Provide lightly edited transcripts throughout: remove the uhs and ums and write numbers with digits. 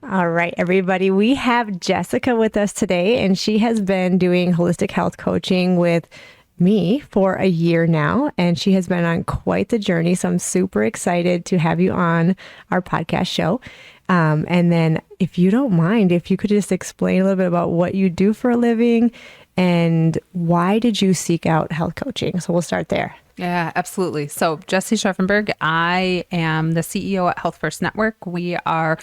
All right, everybody. We have Jessica with us today, and she has been doing holistic health coaching with me for a year now, and she has been on quite the journey. So I'm super excited to have you on our podcast show. And then, if you don't mind, if you could just explain a little bit about what you do for a living and why did you seek out health coaching? So we'll start there. Yeah, absolutely. So Jesse Scharfenberg, I am the CEO at Health First Network. We are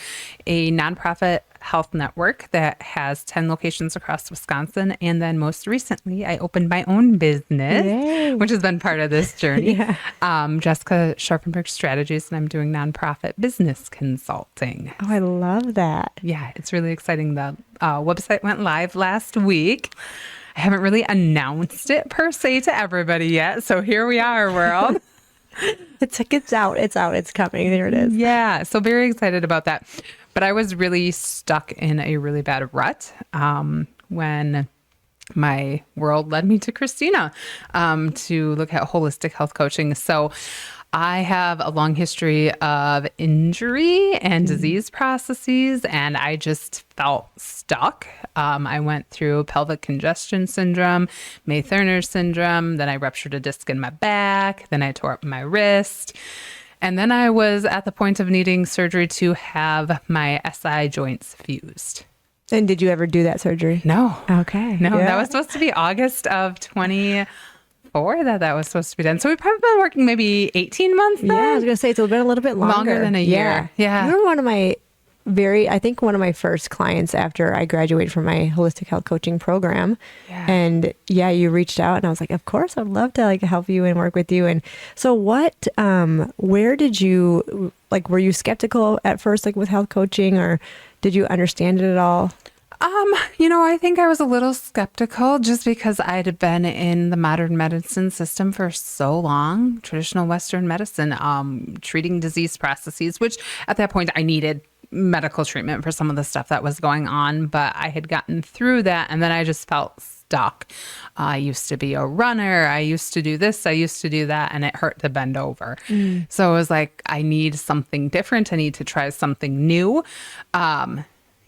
a nonprofit health network that has 10 locations across Wisconsin. And then most recently, I opened my own business, Yay. which has been part of this journey. Yeah. Jessica Scharfenberg Strategist, and I'm doing nonprofit business consulting. Oh, I love that. Yeah, it's really exciting. The website went live last week. I haven't really announced it per se to everybody yet. So here we are, world. It's out. It's coming. There it is. Yeah. So very excited about that. But I was really stuck in a really bad rut when my world led me to Christina to look at holistic health coaching. So I have a long history of injury and disease processes, and I just felt stuck. I went through pelvic congestion syndrome, May-Thurner syndrome, then I ruptured a disc in my back, then I tore up my wrist, and then I was at the point of needing surgery to have my SI joints fused. And did you ever do that surgery? No. Okay. No, Yeah. that was supposed to be August of 2024 that was supposed to be done. So we've probably been working maybe 18 months then? Yeah, I was going to say it's been a little bit longer. Longer than a year. Yeah. You were one of my one of my first clients after I graduated from my holistic health coaching program. Yeah. And yeah, you reached out and I was like, of course, I'd love to help you and work with you. And so where did you, were you skeptical at first, with health coaching, or did you understand it at all? I think I was a little skeptical just because I'd been in the modern medicine system for so long, traditional Western medicine, treating disease processes, which at that point I needed medical treatment for some of the stuff that was going on, but I had gotten through that and then I just felt stuck. I used to be a runner. I used to do this. I used to do that, and it hurt to bend over. So it was like, I need something different. I need to try something new.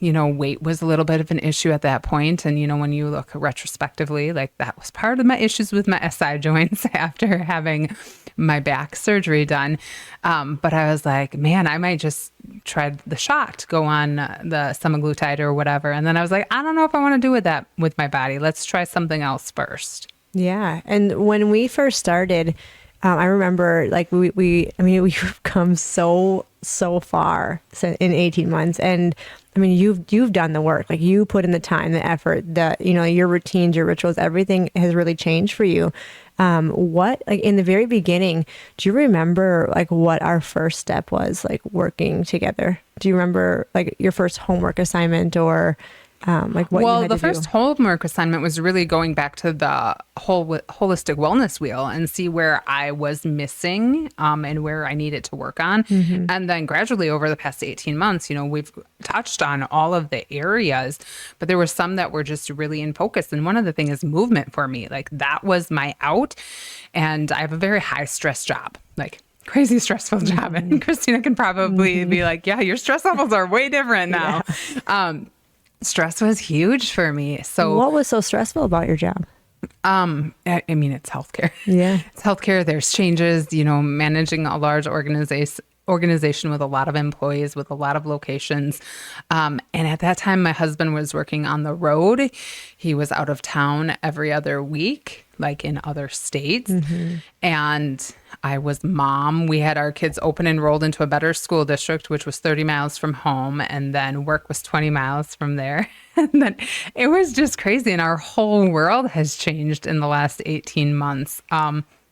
Weight was a little bit of an issue at that point. And, when you look retrospectively, that was part of my issues with my SI joints after having my back surgery done. But I was like, man, I might just try the shot, go on the semaglutide or whatever. And then I was like, I don't know if I want to do that with my body. Let's try something else first. Yeah. And when we first started, I remember we've come so far in 18 months. And you've done the work, you put in the time, the effort, your routines, your rituals, everything has really changed for you. What, in the very beginning, do you remember what our first step was, working together? Do you remember your first homework assignment or what you had to do? The first homework assignment was really going back to the whole holistic wellness wheel and see where I was missing and where I needed to work on. Mm-hmm. And then gradually over the past 18 months, we've touched on all of the areas, but there were some that were just really in focus. And one of the things is movement for me. That was my out. And I have a very high stress job, crazy stressful job. And Christina can probably be like, yeah, your stress levels are way different now. Yeah. Stress was huge for me. So what was so stressful about your job? It's healthcare. Yeah. It's healthcare. There's changes, managing a large organization with a lot of employees, with a lot of locations. And at that time, my husband was working on the road. He was out of town every other week, in other states. Mm-hmm. And I was mom. We had our kids open enrolled into a better school district, which was 30 miles from home. And then work was 20 miles from there. And then it was just crazy. And our whole world has changed in the last 18 months.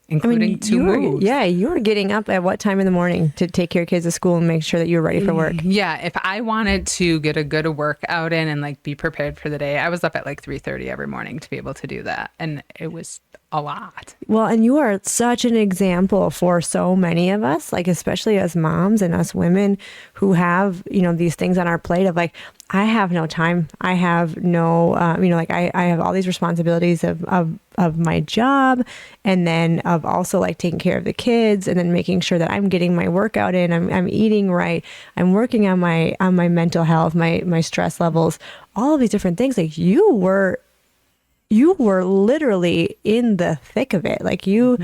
Including two moves. Yeah, you were getting up at what time in the morning to take your kids to school and make sure that you were ready for work? Yeah, if I wanted to get a good workout in and be prepared for the day, I was up at 3:30 every morning to be able to do that. And it was a lot. Well, and you are such an example for so many of us, like especially as moms and us women who have, these things on our plate of like, I have no time. I have no, like I have all these responsibilities of my job, and then of also like taking care of the kids, and then making sure that I'm getting my workout in, I'm eating right, I'm working on my mental health, my stress levels, all of these different things. Like you were literally in the thick of it. Like you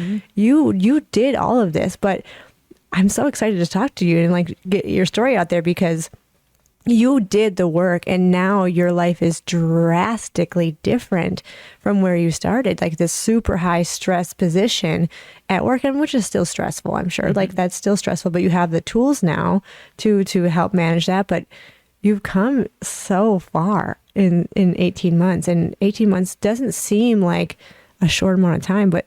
did all of this, but I'm so excited to talk to you and like get your story out there, because you did the work and now your life is drastically different from where you started, like this super high stress position at work, and which is still stressful, I'm sure. Like that's still stressful, but you have the tools now to help manage that. But you've come so far in 18 months, and 18 months doesn't seem like a short amount of time, but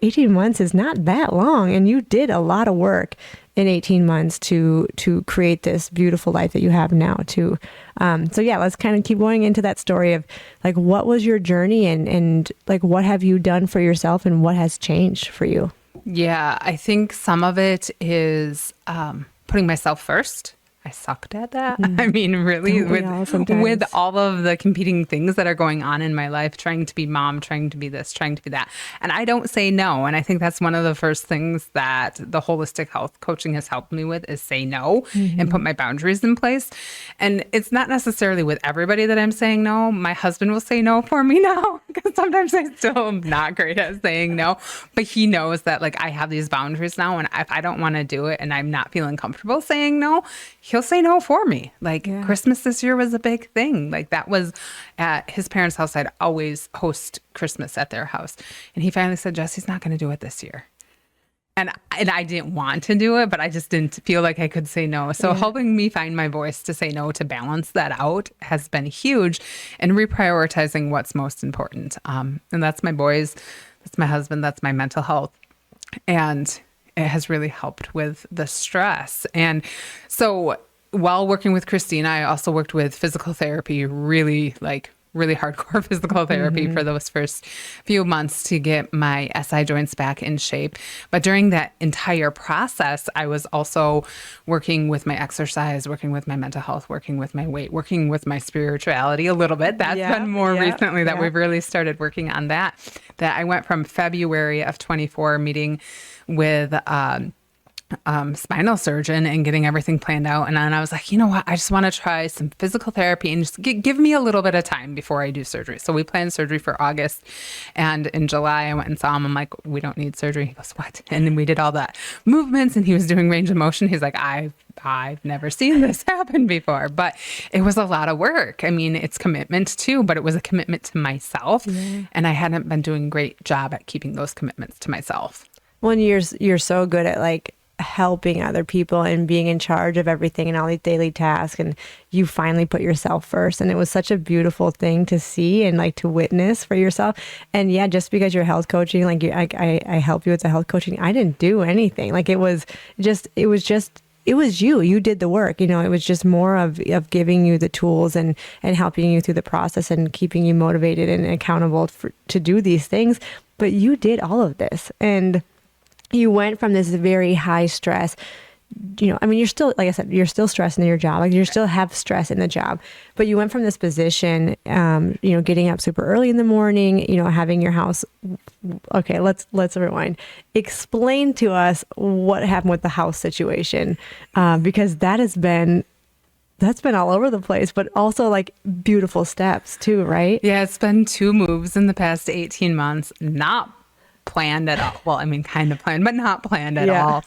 18 months is not that long. And you did a lot of work in 18 months to create this beautiful life that you have now too. So yeah, let's kind of keep going into that story of like, what was your journey, and like, what have you done for yourself, and what has changed for you? Yeah, I think some of it is putting myself first. I sucked at that. I mean, really, with all of the competing things that are going on in my life, trying to be mom, trying to be this, trying to be that. And I don't say no. And I think that's one of the first things that the holistic health coaching has helped me with, is say no and put my boundaries in place. And it's not necessarily with everybody that I'm saying no. My husband will say no for me now, because sometimes I still am not great at saying no. But he knows that like I have these boundaries now. And if I don't want to do it and I'm not feeling comfortable saying no, he'll say no for me. Like Christmas this year was a big thing. Like that was at his parents' house. I'd always host Christmas at their house. And he finally said, Jesse's not going to do it this year. And I didn't want to do it, but I just didn't feel like I could say no. So helping me find my voice to say no, to balance that out, has been huge, and reprioritizing what's most important. And that's my boys, that's my husband, that's my mental health. And it has really helped with the stress. And so while working with Christina, I also worked with physical therapy, really hardcore physical therapy for those first few months to get my SI joints back in shape. But during that entire process, I was also working with my exercise, working with my mental health, working with my weight, working with my spirituality a little bit. That's been more recently that we've really started working on that. That I went from February of 24 meeting with spinal surgeon and getting everything planned out. And then I was like, you know what? I just want to try some physical therapy and just give me a little bit of time before I do surgery. So we planned surgery for August. And in July, I went and saw him. I'm like, we don't need surgery. He goes, what? And then we did all that movements, and he was doing range of motion. He's like, I've never seen this happen before, but it was a lot of work. I mean, it's commitment too, but it was a commitment to myself. And I hadn't been doing a great job at keeping those commitments to myself. Well, and you're so good at like helping other people and being in charge of everything and all these daily tasks, and you finally put yourself first, and it was such a beautiful thing to see and like to witness for yourself. And yeah, just because you're health coaching, like I help you with the health coaching, I didn't do anything. Like it was you did the work. It was just more of giving you the tools and helping you through the process and keeping you motivated and accountable to do these things. But you did all of this, and you went from this very high stress, I mean, you're still, like I said, you're still stressed in your job. Like you still have stress in the job, but you went from this position, getting up super early in the morning, having your house. Okay, let's rewind. Explain to us what happened with the house situation, because that's been all over the place, but also like beautiful steps too, right? Yeah, it's been 2 moves in the past 18 months, not planned at all. Well, I mean, kind of planned, but not planned at all.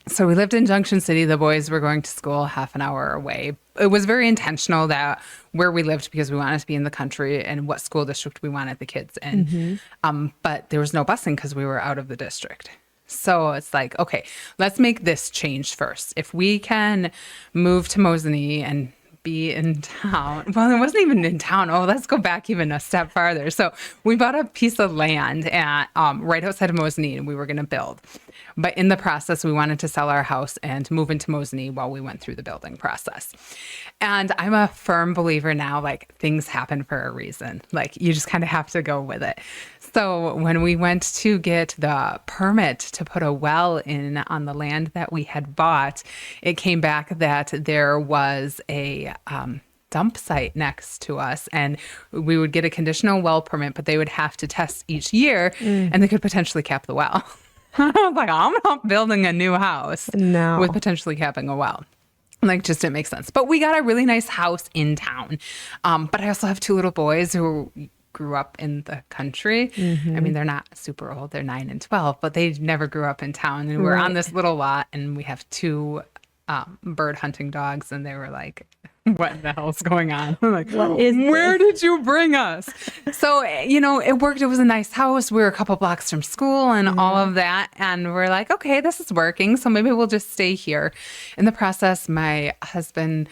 So we lived in Junction City. The boys were going to school half an hour away. It was very intentional that where we lived, because we wanted to be in the country and what school district we wanted the kids in. But there was no busing because we were out of the district. So it's like, okay, let's make this change first. If we can move to Mosinee and be in town. Well, it wasn't even in town. Oh, let's go back even a step farther. So we bought a piece of land at right outside of Mosinee, and we were going to build. But in the process, we wanted to sell our house and move into Mosinee while we went through the building process. And I'm a firm believer now, like things happen for a reason. Like you just kind of have to go with it. So when we went to get the permit to put a well in on the land that we had bought, it came back that there was a dump site next to us, and we would get a conditional well permit, but they would have to test each year and they could potentially cap the well. I was like, I'm not building a new house with potentially capping a well. Like, just didn't make sense. But we got a really nice house in town. But I also have 2 little boys who grew up in the country. I mean, they're not super old. They're 9 and 12, but they never grew up in town. And we're on this little lot, and we have 2 bird hunting dogs, and they were like, what the hell's going on? I'm like, where did you bring us? So, it worked. It was a nice house. We were a couple blocks from school and all of that. And we're like, okay, this is working. So maybe we'll just stay here. In the process, my husband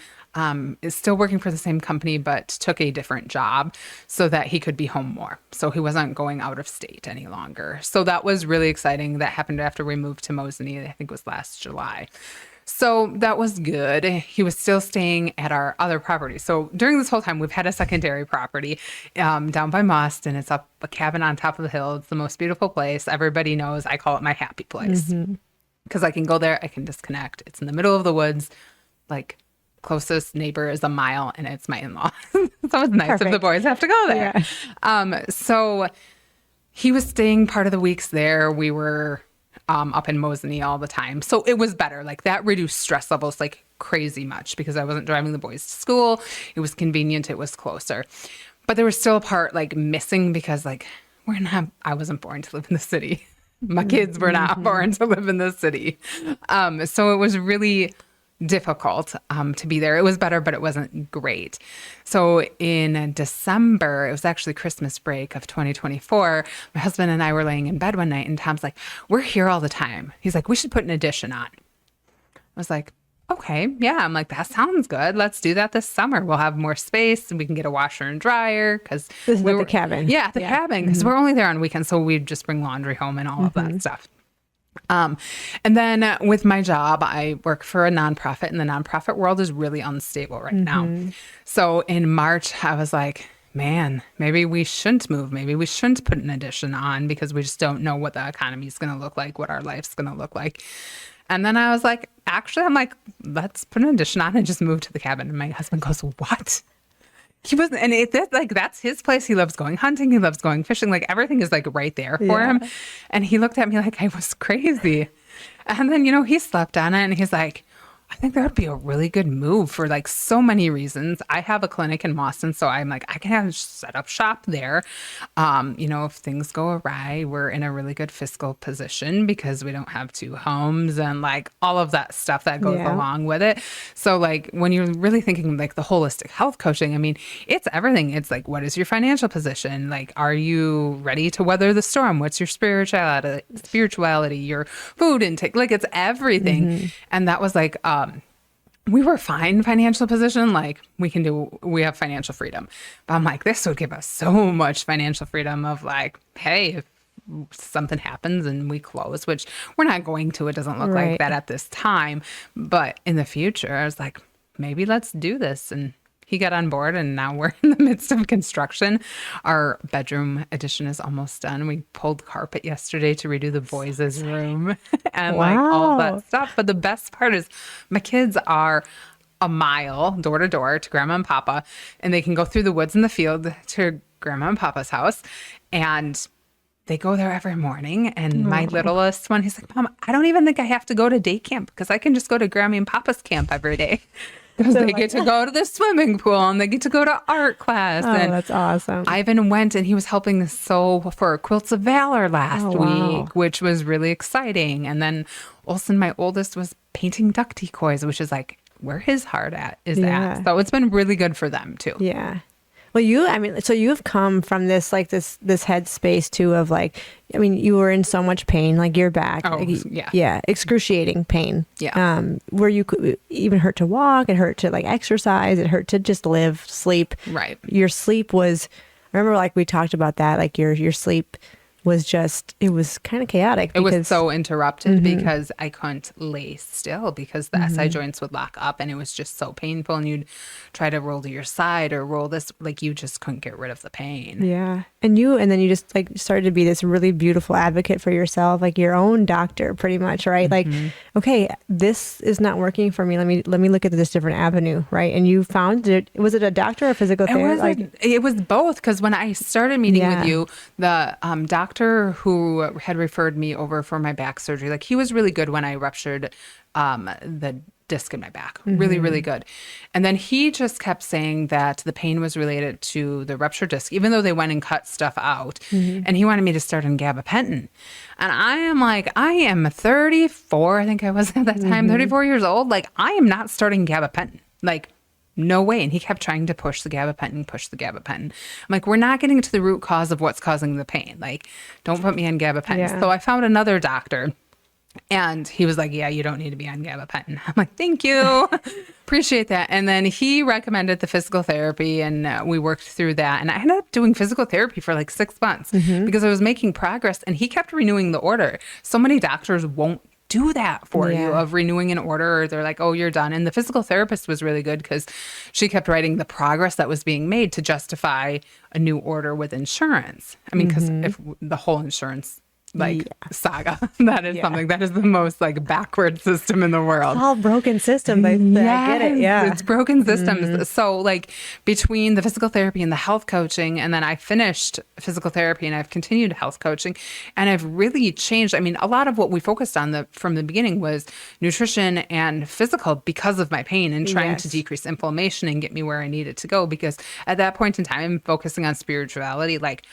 is still working for the same company, but took a different job so that he could be home more. So he wasn't going out of state any longer. So that was really exciting. That happened after we moved to Mosinee. I think it was last July. So that was good. He was still staying at our other property. So during this whole time, we've had a secondary property down by Must, and it's up a cabin on top of the hill. It's the most beautiful place. Everybody knows I call it my happy place because I can go there. I can disconnect. It's in the middle of the woods. Like, closest neighbor is a mile, and it's my in-law. So it's nice if the boys have to go there. Yeah. So he was staying part of the weeks there. We were up in Mosinee all the time. So it was better. Like, that reduced stress levels like crazy much because I wasn't driving the boys to school. It was convenient. It was closer. But there was still a part like missing because like I wasn't born to live in the city. My kids were not born to live in the city. So it was really difficult to be there. It was better, but it wasn't great. So in December, it was actually Christmas break of 2024, my husband and I were laying in bed one night, and Tom's like, we're here all the time. He's like, we should put an addition on. I was like, okay, yeah. I'm like, that sounds good. Let's do that this summer. We'll have more space and we can get a washer and dryer because this is at the cabin. Yeah, at the cabin, because we're only there on weekends. So we'd just bring laundry home and all of that stuff. And then with my job, I work for a nonprofit, and the nonprofit world is really unstable right now. So in March, I was like, man, maybe we shouldn't move. Maybe we shouldn't put an addition on because we just don't know what the economy is going to look like, what our life's going to look like. And then I was like, actually, I'm like, let's put an addition on and just move to the cabin. And my husband goes, what? He wasn't, and that's his place. He loves going hunting. He loves going fishing. Like, everything is like right there for him. And he looked at me like I was crazy. And then, he slept on it, and he's like, I think that would be a really good move for like so many reasons. I have a clinic in Boston, so I'm like, I can have set up shop there. If things go awry, we're in a really good fiscal position because we don't have 2 homes and like all of that stuff that goes along with it. So like when you're really thinking like the holistic health coaching, I mean, it's everything. It's like, what is your financial position? Like, are you ready to weather the storm? What's your spirituality, your food intake? Like, it's everything. And that was like, we were fine financial position. Like, we have financial freedom. But I'm like, this would give us so much financial freedom of like, hey, if something happens and we close, which we're not going to, it doesn't look like that at this time. But in the future, I was like, maybe let's do this. And he got on board, and now we're in the midst of construction. Our bedroom addition is almost done. We pulled carpet yesterday to redo the boys' room and like all that stuff. But the best part is my kids are a mile door to door to Grandma and Papa, and they can go through the woods and the field to Grandma and Papa's house. And they go there every morning. And my littlest one, he's like, Mom, I don't even think I have to go to day camp because I can just go to Grandma and Papa's camp every day. Because they get to go to the swimming pool and they get to go to art class. Oh, and that's awesome. Ivan went, and he was helping sew for Quilts of Valor last week, which was really exciting. And then Olsen, my oldest, was painting duck decoys, which is like where his heart is at. So it's been really good for them too. Yeah. Well, I mean, so you've come from this, like this headspace too of like, I mean, you were in so much pain, like your back, Oh, like, yeah. yeah, excruciating pain. Yeah. Where you could even hurt to walk, it hurt to like exercise, it hurt to just live, sleep. Right. Your sleep was, I remember like we talked about that, like your sleep was just, it was kind of chaotic. It was because- so interrupted because I couldn't lay still because the SI joints would lock up and it was just so painful. And you'd try to roll to your side or roll this, like you just couldn't get rid of the pain. Yeah. And then you just like started to be this really beautiful advocate for yourself, like your own doctor pretty much, right? Like, okay, this is not working for me. Let me look at this different avenue, right? And you found it, was it a doctor or physical therapist? It was both because when I started meeting Yeah. with you, the doctor who had referred me over for my back surgery, like he was really good when I ruptured the disc in my back. Really, really good. And then he just kept saying that the pain was related to the ruptured disc, even though they went and cut stuff out. And he wanted me to start on gabapentin. And I am like, I am 34, I think I was at that time, 34 years old. Like, I am not starting gabapentin. Like, no way. And he kept trying to push the gabapentin. I'm like, we're not getting to the root cause of what's causing the pain. Like, don't put me on gabapentin. Yeah. So I found another doctor. And he was like, yeah, you don't need to be on gabapentin. I'm like, thank you. Appreciate that. And then he recommended the physical therapy and we worked through that. And I ended up doing physical therapy for like 6 months because I was making progress and he kept renewing the order. So many doctors won't do that for you of renewing an order or they're like, oh, you're done. And the physical therapist was really good because she kept writing the progress that was being made to justify a new order with insurance. I mean, because if the whole insurance saga. That is something that is the most like backward system in the world. All broken systems. I get it. Yeah. It's broken systems. So like between the physical therapy and the health coaching, and then I finished physical therapy and I've continued health coaching and I've really changed. I mean, a lot of what we focused on from the beginning was nutrition and physical because of my pain and trying to decrease inflammation and get me where I needed to go. Because at that point in time, focusing on spirituality, like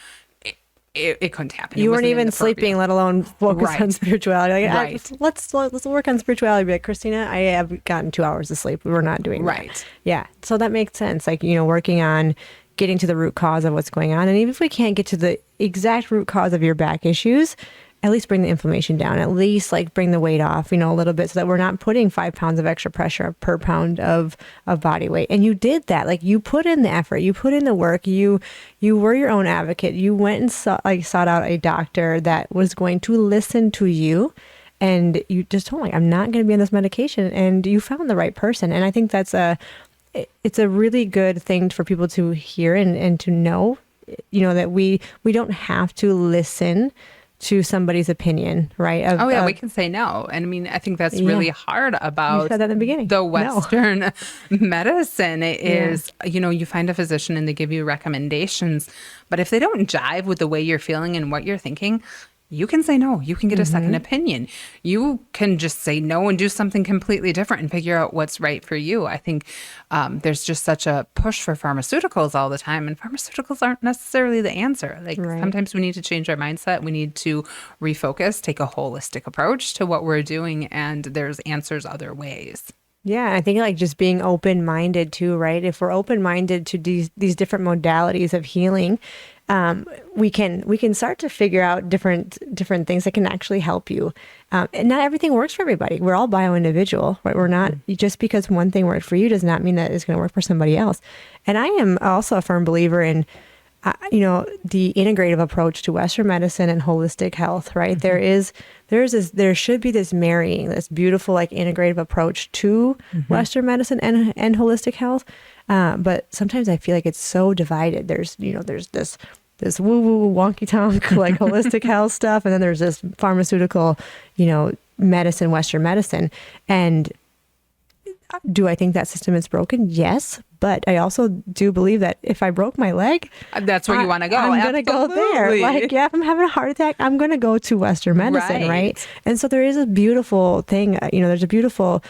it couldn't happen. You weren't even sleeping, let alone focus on spirituality. Like, let's work on spirituality. Be like, Christina, I have gotten 2 hours of sleep. We're not doing that. Yeah. So that makes sense. Like, working on getting to the root cause of what's going on. And even if we can't get to the exact root cause of your back issues, at least bring the inflammation down, at least like bring the weight off, a little bit so that we're not putting 5 pounds of extra pressure per pound of body weight. And you did that. Like you put in the effort, you put in the work, you were your own advocate. You went and sought out a doctor that was going to listen to you. And you just told me, I'm not going to be on this medication. And you found the right person. And I think it's a really good thing for people to hear and to know, that we don't have to listen to somebody's opinion, right? We can say no. And I mean, I think that's really hard about you said that in the beginning. The Western medicine is, you find a physician and they give you recommendations, but if they don't jive with the way you're feeling and what you're thinking, you can say no. You can get a second opinion. You can just say no and do something completely different and figure out what's right for you. I think there's just such a push for pharmaceuticals all the time, and pharmaceuticals aren't necessarily the answer. Like sometimes we need to change our mindset. We need to refocus, take a holistic approach to what we're doing, and there's answers other ways. Yeah, I think like just being open-minded too, right? If we're open-minded to these different modalities of healing, we can start to figure out different things that can actually help you. And not everything works for everybody. We're all bio-individual, right? We're not, just because one thing worked for you does not mean that it's going to work for somebody else. And I am also a firm believer in, the integrative approach to Western medicine and holistic health, right? There should be this marrying, this beautiful, like integrative approach to Western medicine and holistic health. But sometimes I feel like it's so divided. There's this woo-woo wonky-tonk like holistic health stuff. And then there's this pharmaceutical, medicine, Western medicine. And do I think that system is broken? Yes. But I also do believe that if I broke my leg, that's where you want to go. I'm going to go there. Like, if I'm having a heart attack, I'm going to go to Western medicine, right? And so there is a beautiful thing, there's a beautiful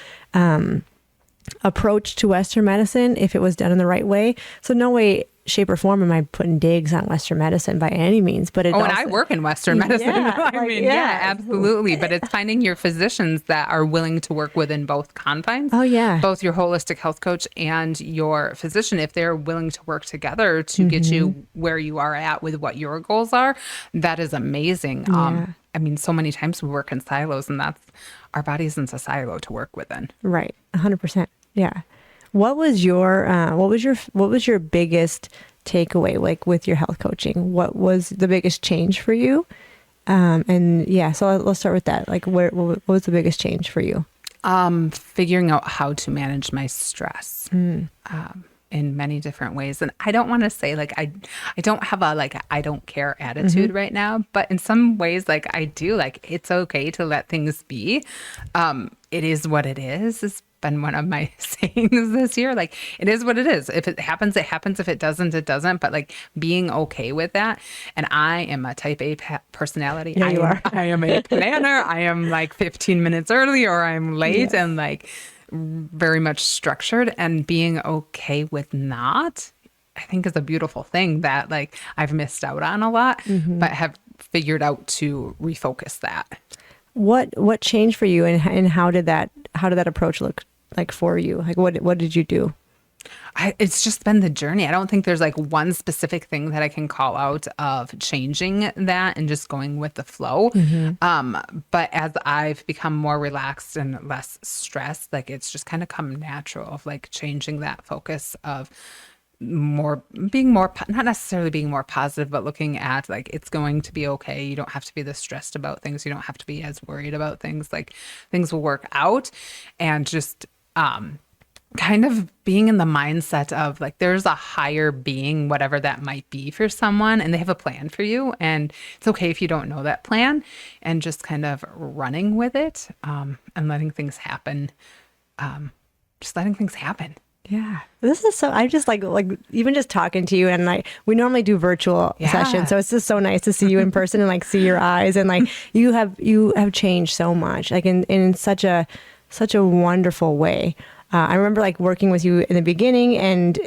approach to Western medicine if it was done in the right way. So no way shape or form am I putting digs on Western medicine by any means, but it and also, I work in Western medicine. Yeah, Absolutely. But it's finding your physicians that are willing to work within both confines. Oh, yeah. Both your holistic health coach and your physician, if they're willing to work together to get you where you are at with what your goals are, that is amazing. Yeah. I mean, so many times we work in silos, and that's our body isn't a silo to work within. Right. 100%. Yeah. What was your biggest takeaway, like with your health coaching? What was the biggest change for you? And yeah, so let's start with that. Like, what was the biggest change for you? Figuring out how to manage my stress in many different ways. And I don't want to say like I don't have a like I don't care attitude right now, but in some ways like I do. Like it's okay to let things be. It is what it is. It's been one of my sayings this year. Like it is what it is. If it happens, it happens. If it doesn't, it doesn't. But like being okay with that. And I am a type A personality. Yeah, you are. I am a planner. I am like 15 minutes early or I'm late and like very much structured, and being okay with not, I think is a beautiful thing that like I've missed out on a lot, but have figured out to refocus that. What changed for you, and how did that approach look like for you? Like what did you do? It's just been the journey. I don't think there's like one specific thing that I can call out of changing that and just going with the flow. But as I've become more relaxed and less stressed, like it's just kind of come natural of like changing that focus of being more, not necessarily being more positive, but looking at like, it's going to be okay. You don't have to be this stressed about things. You don't have to be as worried about things. Like things will work out, and just, kind of being in the mindset of like there's a higher being, whatever that might be for someone, and they have a plan for you, and it's okay if you don't know that plan, and just kind of running with it, and letting things happen. Just letting things happen. Yeah, this is so. I just like even just talking to you, and we normally do virtual sessions, so it's just so nice to see you in person and like see your eyes, and like you have changed so much, like in such a wonderful way. I remember like working with you in the beginning, and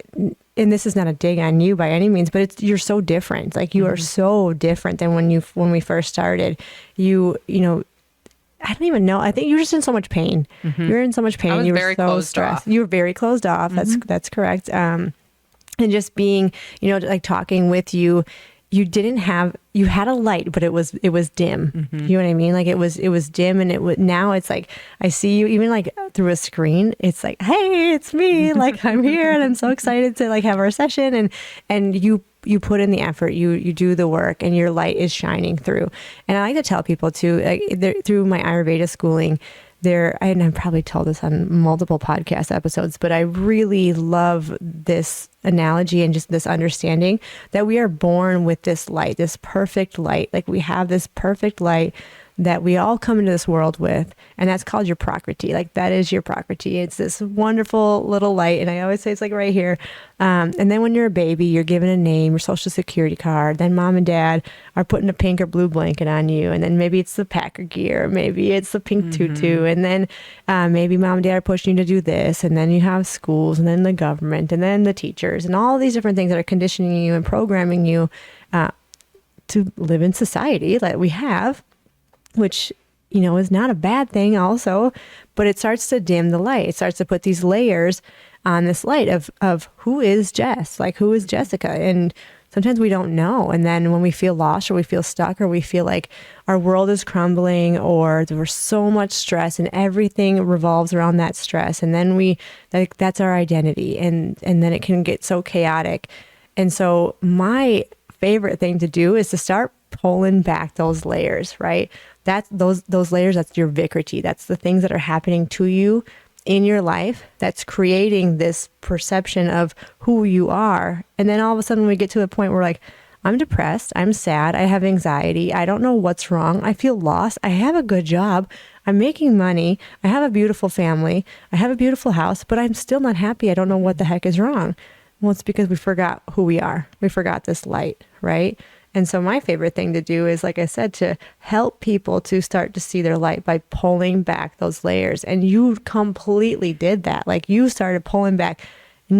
this is not a dig on you by any means, but you're so different. Like you are so different than when we first started. You know, I don't even know. I think you're just in so much pain. You're in so much pain. I was you were very so closed stressed. off. You were very closed off. That's correct. And just being, like talking with you, you had a light, but it was dim. You know what I mean? Like it was dim, and now it's like, I see you even like through a screen. It's like, hey, it's me. Like I'm here, and I'm so excited to like have our session. And you put in the effort, you do the work, and your light is shining through. And I like to tell people too, like through my Ayurveda schooling, and I've probably told this on multiple podcast episodes, but I really love this analogy and just this understanding that we are born with this light, this perfect light. Like we have this perfect light that we all come into this world with, and that's called your prakriti. Like that is your prakriti. It's this wonderful little light, and I always say it's like right here. And then when you're a baby, you're given a name, your social security card. Then mom and dad are putting a pink or blue blanket on you, and then maybe it's the Packer gear, maybe it's the pink tutu, and then maybe mom and dad are pushing you to do this, and then you have schools, and then the government, and then the teachers, and all these different things that are conditioning you and programming you to live in society that we have, which, is not a bad thing also, but it starts to dim the light. It starts to put these layers on this light of who is Jess, like who is Jessica? And sometimes we don't know. And then when we feel lost or we feel stuck or we feel like our world is crumbling or there's so much stress and everything revolves around that stress. And then that's our identity. And then it can get so chaotic. And so my favorite thing to do is to start pulling back those layers, right? That's those layers, that's your vikriti. That's the things that are happening to you in your life that's creating this perception of who you are. And then all of a sudden we get to a point where like, I'm depressed, I'm sad, I have anxiety, I don't know what's wrong, I feel lost, I have a good job, I'm making money, I have a beautiful family, I have a beautiful house, but I'm still not happy. I don't know what the heck is wrong. Well, it's because we forgot who we are. We forgot this light, right? And so my favorite thing to do is, like I said, to help people to start to see their light by pulling back those layers. And you completely did that. Like you started pulling back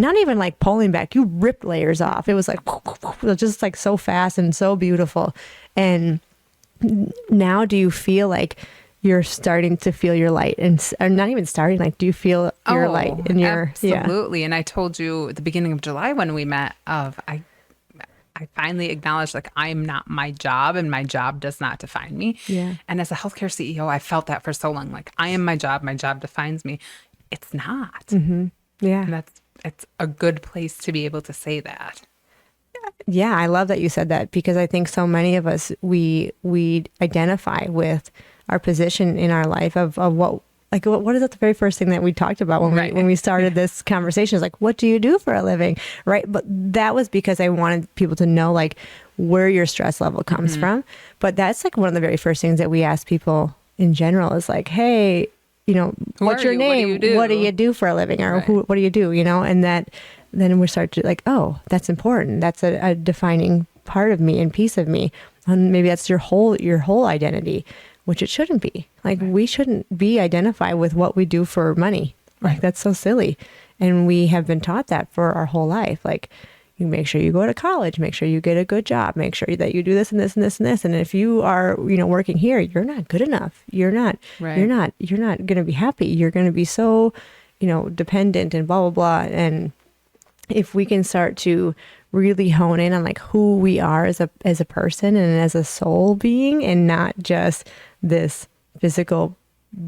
not even like pulling back. You ripped layers off. It was like just like so fast and so beautiful. And now do you feel like you're starting to feel your light, and or not even starting, like, do you feel your light in your, absolutely. And I told you at the beginning of July when we met I finally acknowledged, like, I'm not my job and my job does not define me. Yeah. And as a healthcare CEO, I felt that for so long, like, I am my job defines me. It's not. Mm-hmm. Yeah. And it's a good place to be able to say that. Yeah, I love that you said that, because I think so many of us, we identify with our position in our life of what, like, what is that the very first thing that we talked about when we started this conversation, is like, what do you do for a living? Right. But that was because I wanted people to know, like, where your stress level comes from. But that's like one of the very first things that we ask people in general is like, hey, you know, what's your name? What do you do for a living? Or what do you do? You know, and that then we start to like, oh, that's important. That's a defining part of me and piece of me. And maybe that's your whole identity, which it shouldn't be. Like, we shouldn't be identified with what we do for money. Like, that's so silly. And we have been taught that for our whole life. Like, you make sure you go to college, make sure you get a good job, make sure that you do this and this and this and this. And if you are, you know, working here, you're not good enough. You're not going to be happy. You're going to be so, you know, dependent and blah, blah, blah. And if we can start to really hone in on like who we are as a person and as a soul being, and not just this physical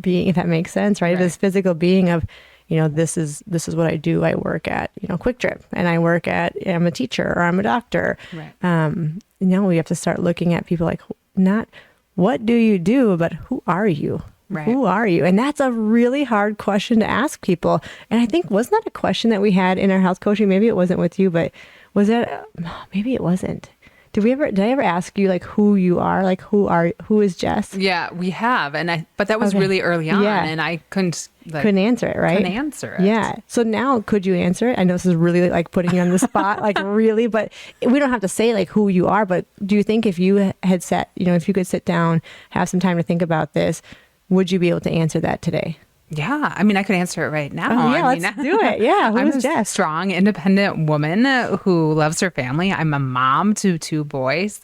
being, if that makes sense, right? This physical being of, you know, this is what I do. I work at, you know, Quick Trip, and I'm a teacher, or I'm a doctor. You know, we have to start looking at people like, not what do you do, but who are you? Who are you? And that's a really hard question to ask people. And I think, wasn't that a question that we had in our health coaching? Maybe it wasn't with you, but was that, maybe it wasn't. Did I ever ask you like who you are? Like, who is Jess? Yeah, we have. But that was really early on, and I couldn't answer it, right? Couldn't answer it. Yeah. So now, could you answer it? I know this is really like putting you on the spot, like really, but we don't have to say like who you are. But do you think if you had if you could sit down, have some time to think about this, would you be able to answer that today? Yeah. I mean, I could answer it right now. Oh, yeah, let's do it. Yeah. I'm a strong, independent woman who loves her family. I'm a mom to 2 boys.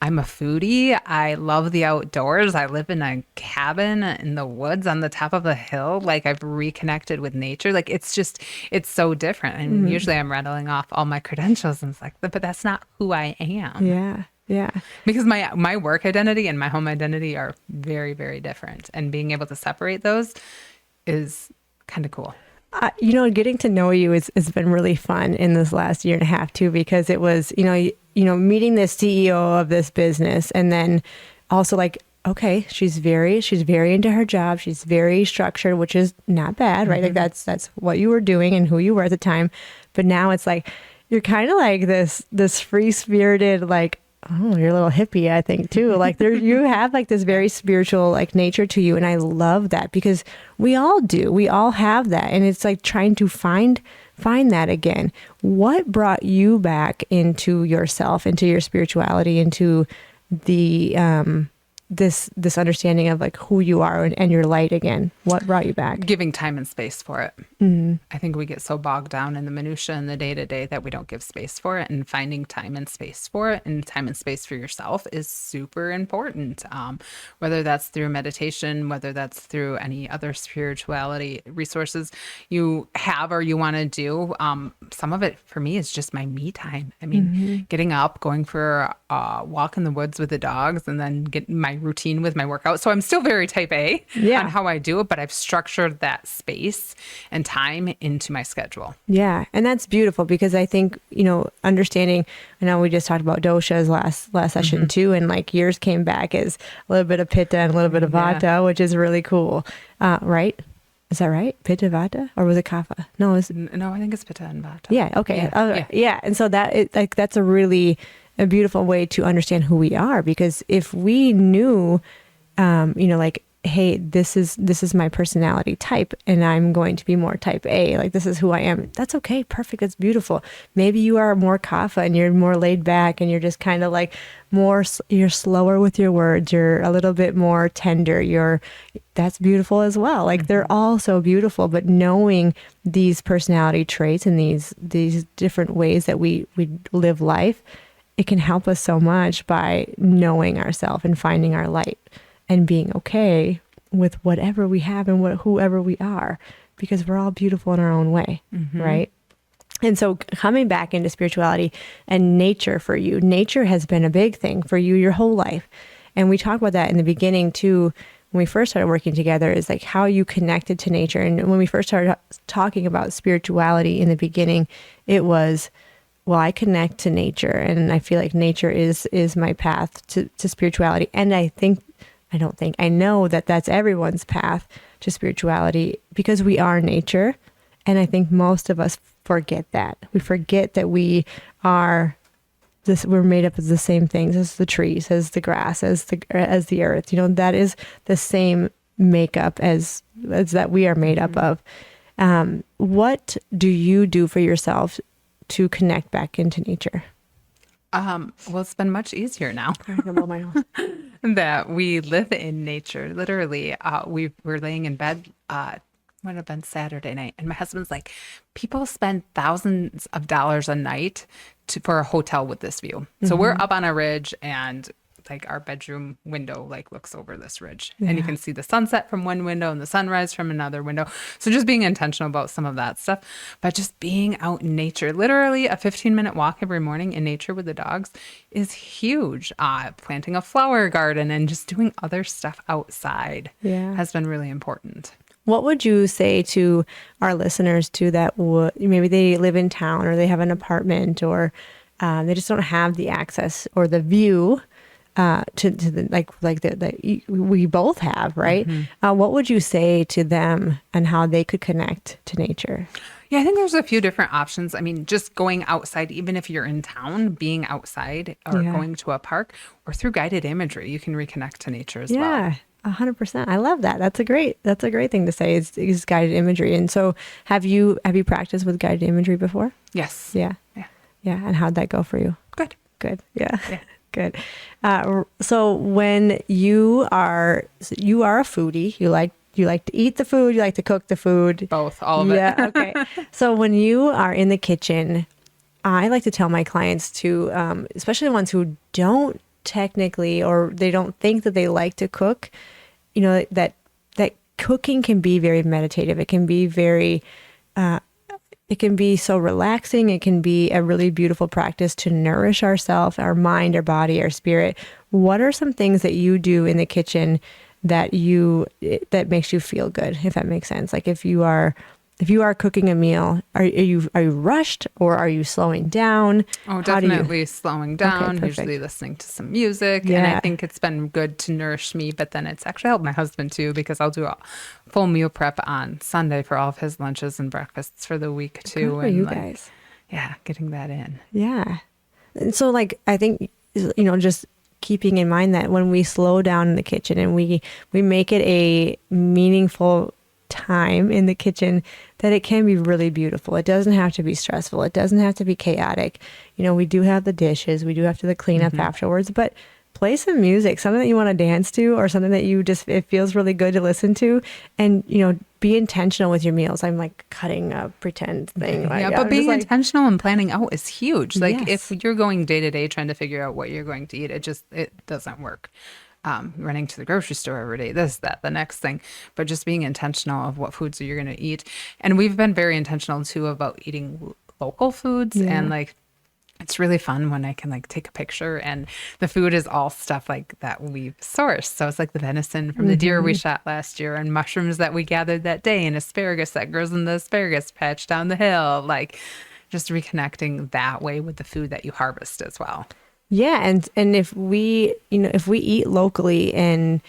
I'm a foodie. I love the outdoors. I live in a cabin in the woods on the top of a hill. Like, I've reconnected with nature. Like, it's so different. And usually I'm rattling off all my credentials, and it's like, but that's not who I am. Yeah. Yeah. Because my work identity and my home identity are very, very different. And being able to separate those is kind of cool. Getting to know you has been really fun in this last year and a half too, because it was, meeting the CEO of this business, and then also like, okay, she's very into her job. She's very structured, which is not bad, right? Like that's what you were doing and who you were at the time. But now it's like, you're kind of like this free spirited, like, oh, you're a little hippie, I think too. Like you have like this very spiritual like nature to you. And I love that, because we all do. We all have that. And it's like trying to find that again. What brought you back into yourself, into your spirituality, into the, this understanding of like who you are and your light again? What brought you back? Giving time and space for it. I think we get so bogged down in the minutia and the day-to-day that we don't give space for it, and finding time and space for it, and time and space for yourself is super important. Whether that's through meditation, whether that's through any other spirituality resources you have or you want to do. Some of it for me is just my me time. I mean, getting up, going for a walk in the woods with the dogs, and then getting my routine with my workout. So I'm still very type A on how I do it, but I've structured that space and time into my schedule. Yeah. And that's beautiful, because I think, understanding, I know we just talked about doshas last session too, and like yours came back as a little bit of pitta and a little bit of vata, which is really cool. Right? Is that right? Pitta, vata? Or was it kapha? No, I think it's pitta and vata. Yeah. Okay. Yeah. And so that's a beautiful way to understand who we are, because if we knew, like hey, this is my personality type, and I'm going to be more type A. Like, this is who I am. That's okay. Perfect. That's beautiful. Maybe you are more kapha and you're more laid back and you're just kind of like you're slower with your words. You're a little bit more tender. That's beautiful as well. Like, they're all so beautiful, but knowing these personality traits and these different ways that we live life, it can help us so much by knowing ourselves and finding our light and being okay with whatever we have and whoever we are, because we're all beautiful in our own way, right? And so coming back into spirituality and nature for you, nature has been a big thing for you your whole life. And we talked about that in the beginning too, when we first started working together, is like how you connected to nature. And when we first started talking about spirituality in the beginning, it was, well, I connect to nature and I feel like nature is my path to spirituality. And I know that that's everyone's path to spirituality, because we are nature. And I think most of us forget that. We forget that we're made up of the same things as the trees, as the grass, as the earth. That is the same makeup as that we are made up of. What do you do for yourself to connect back into nature? Well, it's been much easier now that we live in nature. Literally, we were laying in bed, would have been Saturday night, and my husband's like, people spend thousands of dollars a night for a hotel with this view. So we're up on a ridge, and like our bedroom window like looks over this ridge, and you can see the sunset from one window and the sunrise from another window. So just being intentional about some of that stuff, but just being out in nature, literally a 15-minute walk every morning in nature with the dogs is huge. Planting a flower garden and just doing other stuff outside has been really important. What would you say to our listeners too that maybe they live in town or they have an apartment or they just don't have the access or the view to the like that we both have, right? What would you say to them and how they could connect to nature? Yeah, I think there's a few different options. I mean, just going outside, even if you're in town, being outside or going to a park or through guided imagery, you can reconnect to nature as well. Yeah, 100%. I love that. That's a great thing to say is guided imagery. And so have you practiced with guided imagery before? Yes. Yeah. And how'd that go for you? Good. Yeah. Good. So when you are a foodie, you like to eat the food, you like to cook the food. Both, all of it. Yeah. Okay. So when you are in the kitchen, I like to tell my clients to, especially the ones who don't technically, or they don't think that they like to cook, that cooking can be very meditative. It can be very, it can be so relaxing. It can be a really beautiful practice to nourish ourselves, our mind, our body, our spirit. What are some things that you do in the kitchen that makes you feel good, if that makes sense? Like if you are cooking a meal, are you rushed or are you slowing down? Oh, definitely slowing down, Okay, usually listening to some music. Yeah. And I think it's been good to nourish me, but then it's actually helped my husband too, because I'll do a full meal prep on Sunday for all of his lunches and breakfasts for the week too. Good for you guys. Yeah, getting that in. Yeah. And so I think, just keeping in mind that when we slow down in the kitchen and we make it a meaningful time in the kitchen, that it can be really beautiful. It doesn't have to be stressful. It doesn't have to be chaotic. We do have the dishes. We do have to the cleanup afterwards, but play some music, something that you want to dance to or something that it feels really good to listen to, and, be intentional with your meals. I'm like cutting a pretend thing. But being intentional and planning out is huge. Like if you're going day to day trying to figure out what you're going to eat, it doesn't work. Running to the grocery store every day, this, that, the next thing, but just being intentional of what foods you're going to eat. And we've been very intentional too about eating local foods, and it's really fun when I can take a picture and the food is all stuff that we've sourced. So it's like the venison from the deer we shot last year, and mushrooms that we gathered that day, and asparagus that grows in the asparagus patch down the hill. Just reconnecting that way with the food that you harvest as well. Yeah, and if we eat locally and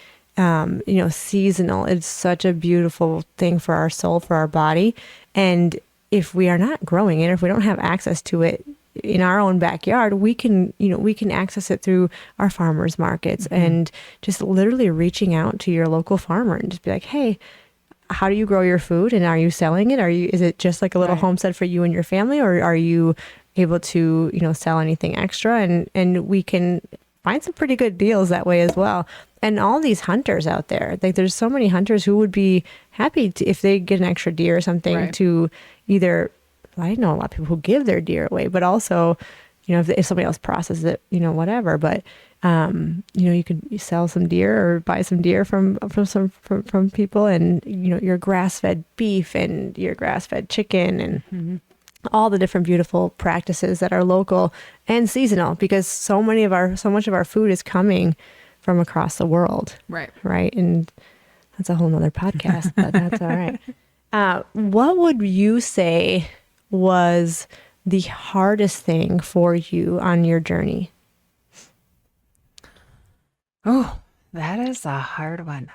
seasonal, it's such a beautiful thing for our soul, for our body. And if we are not growing it, if we don't have access to it, in our own backyard, we can, we can access it through our farmers markets, and just literally reaching out to your local farmer and just be like, hey, how do you grow your food, and are you selling it? Is it just like a little homestead for you and your family, or are you able to, sell anything extra? And we can find some pretty good deals that way as well. And all these hunters out there, like there's so many hunters who would be happy to, if they get an extra deer or something, to either, I know a lot of people who give their deer away, but also, if somebody else processes it, whatever. But you could sell some deer or buy some deer from people, and your grass-fed beef and your grass-fed chicken, and all the different beautiful practices that are local and seasonal, because so much of our food is coming from across the world. Right. And that's a whole nother podcast, but that's all right. What would you say was the hardest thing for you on your journey? Oh, that is a hard one.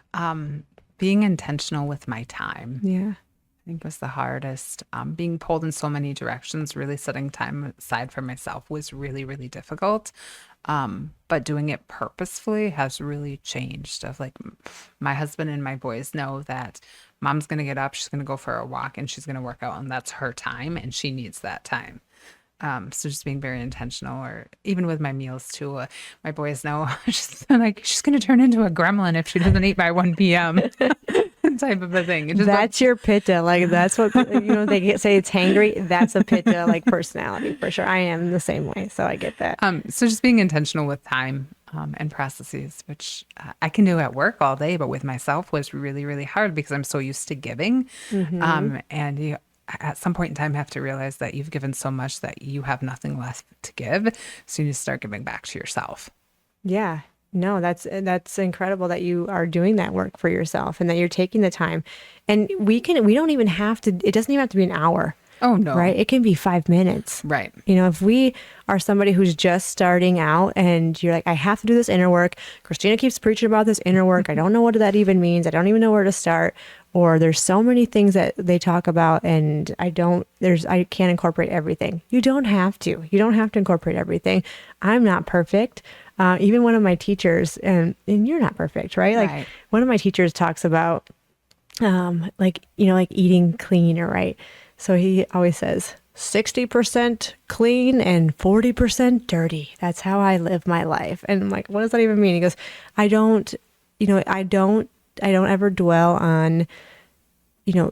Being intentional with my time. Yeah. I think was the hardest. Being pulled in so many directions, really setting time aside for myself was really, really difficult. But doing it purposefully has really changed. Of like, my husband and my boys know that mom's going to get up, she's going to go for a walk, and she's going to work out, and that's her time, and she needs that time. So just being very intentional, or even with my meals too. My boys know she's going to turn into a gremlin if she doesn't eat by 1 p.m. type of a thing. That's your pitta. Like, that's what, they say it's hangry. That's a pitta, like, personality for sure. I am the same way. So I get that. So just being intentional with time and processes, which I can do at work all day, but with myself was really, really hard because I'm so used to giving. And you, at some point in time, have to realize that you've given so much that you have nothing left to give. So you need to start giving back to yourself. Yeah. No, that's incredible that you are doing that work for yourself and that you're taking the time. And we don't even have to, it doesn't even have to be an hour. Oh, no. Right? It can be 5 minutes. Right. If we are somebody who's just starting out and you're like, I have to do this inner work. Christina keeps preaching about this inner work. I don't know what that even means. I don't even know where to start. Or there's so many things that they talk about and I can't incorporate everything. You don't have to. You don't have to incorporate everything. I'm not perfect. Even one of my teachers, and you're not perfect, right? Like, one of my teachers talks about, like eating clean, or right. So he always says 60% clean and 40% dirty. That's how I live my life. And I'm like, what does that even mean? He goes, I don't ever dwell on,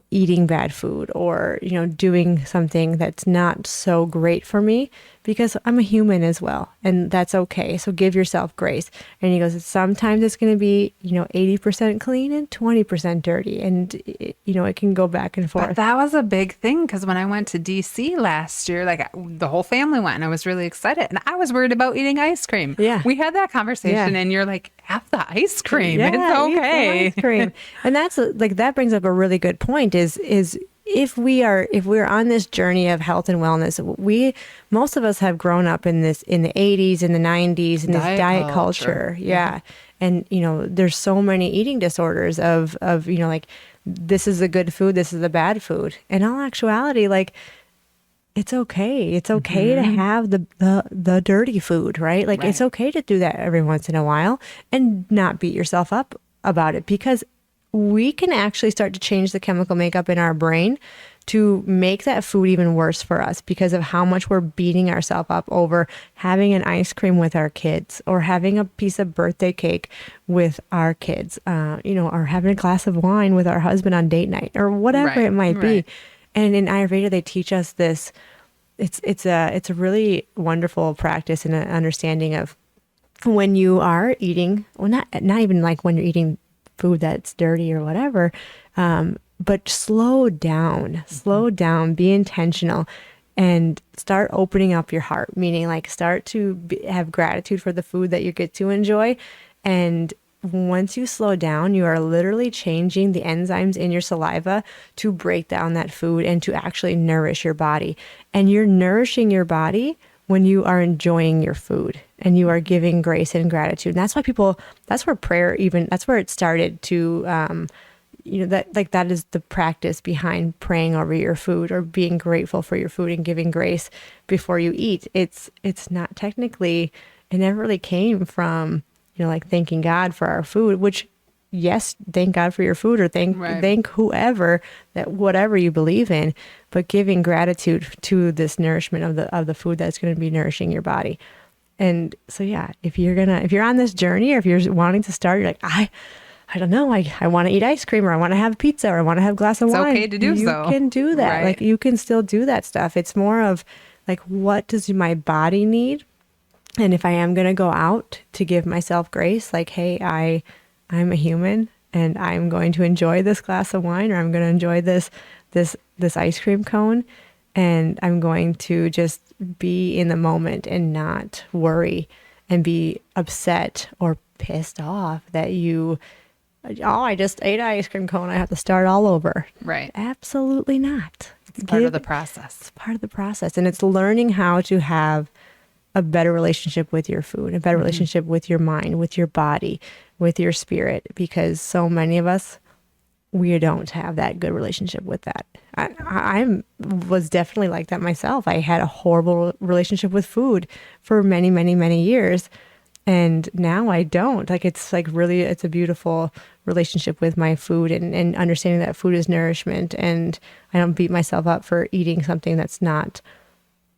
eating bad food or, doing something that's not so great for me, because I'm a human as well. And that's okay. So give yourself grace. And he goes, sometimes it's going to be, 80% clean and 20% dirty. And, it can go back and forth. But that was a big thing, because when I went to DC last year, like, the whole family went and I was really excited. And I was worried about eating ice cream. Yeah. We had that conversation and you're like, have the ice cream. Yeah, it's okay. Eat the ice cream. And that's that brings up a really good point is if we're on this journey of health and wellness, most of us have grown up in the 80s and the 90s in this diet culture. Yeah. And, there's so many eating disorders of, like, this is the good food, this is the bad food. In all actuality, like, it's okay. It's okay to have the dirty food, right? Like, it's okay to do that every once in a while and not beat yourself up about it, because we can actually start to change the chemical makeup in our brain to make that food even worse for us because of how much we're beating ourselves up over having an ice cream with our kids, or having a piece of birthday cake with our kids, or having a glass of wine with our husband on date night, or whatever it might be. And in Ayurveda, they teach us this. It's a really wonderful practice and an understanding of when you are eating, well, not even like when you're eating food that's dirty or whatever, but slow down, be intentional, and start opening up your heart, meaning like start to have gratitude for the food that you get to enjoy. And once you slow down, you are literally changing the enzymes in your saliva to break down that food and to actually nourish your body. And you're nourishing your body when you are enjoying your food and you are giving grace and gratitude. And that's why that's where prayer that's where it started to, that is the practice behind praying over your food or being grateful for your food and giving grace before you eat. It's not technically, it never really came from, like thanking God for our food, which yes, thank God for your food or thank whoever, that whatever you believe in, but giving gratitude to this nourishment of the food that's going to be nourishing your body. And so, yeah, if you're on this journey, or if you're wanting to start, you're like, I don't know, I want to eat ice cream, or I want to have pizza, or I want to have a glass of wine. It's okay to do so. You can do that. Right. Like, you can still do that stuff. It's more of like, what does my body need? And if I am going to go out, to give myself grace, like, hey, I'm a human and I'm going to enjoy this glass of wine, or I'm going to enjoy this ice cream cone. And I'm going to just be in the moment and not worry and be upset or pissed off that I just ate an ice cream cone, I have to start all over. Right. Absolutely not. It's part of the process. It's part of the process. And it's learning how to have a better relationship with your food, a better relationship with your mind, with your body, with your spirit, because so many of us, we don't have that good relationship with that. I was definitely like that myself. I had a horrible relationship with food for many, many, many years. And now I don't. Like, it's like really, it's a beautiful relationship with my food and understanding that food is nourishment. And I don't beat myself up for eating something that's not